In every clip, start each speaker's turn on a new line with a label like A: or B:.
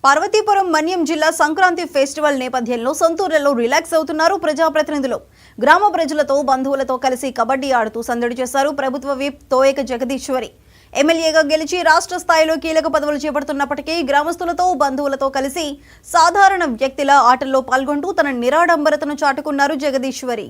A: పార్వతీపురం మన్యం జిల్లా సంక్రాంతి ఫెస్టివల్ నేపథ్యంలో సొంతూరులో రిలాక్స్ అవుతున్నారు ప్రజాప్రతినిధులు. గ్రామ ప్రజలతో బంధువులతో కలిసి కబడ్డీ ఆడుతూ సందడి చేశారు. ప్రభుత్వ విప్ తోయక జగదీశ్వరి ఎమ్మెల్యేగా గెలిచి రాష్ట్ర స్థాయిలో కీలక పదవులు చేపడుతున్నప్పటికీ గ్రామస్తులతో బంధువులతో కలిసి సాధారణ వ్యక్తిలా ఆటల్లో పాల్గొంటూ తన నిరాడంబరతను చాటుకున్నారు జగదీశ్వరి.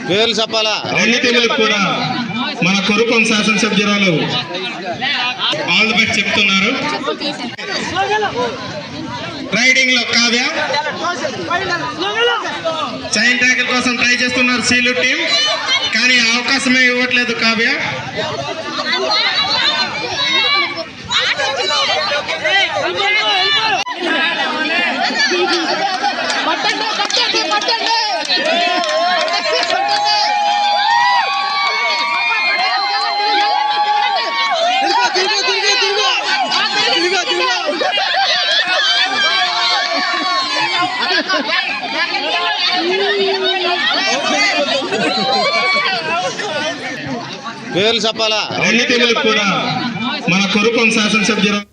B: పేర్లు చెప్పాలా?
C: అన్ని తెలుగు కూడా మన కొరుకొం శాసనసభ్యురాలు ఆల్ ది బెస్ట్ చెప్తున్నారు. రైడింగ్ లో కావ్య చైన్ ట్యాకిల్ కోసం ట్రై చేస్తున్నారు సీలు టీం, కానీ అవకాశమే ఇవ్వట్లేదు కావ్య.
B: పేర్లు చెప్పాలా?
C: అన్ని తెలుగు కూడా మన కొరుకొం శాసనసభ్యురాలు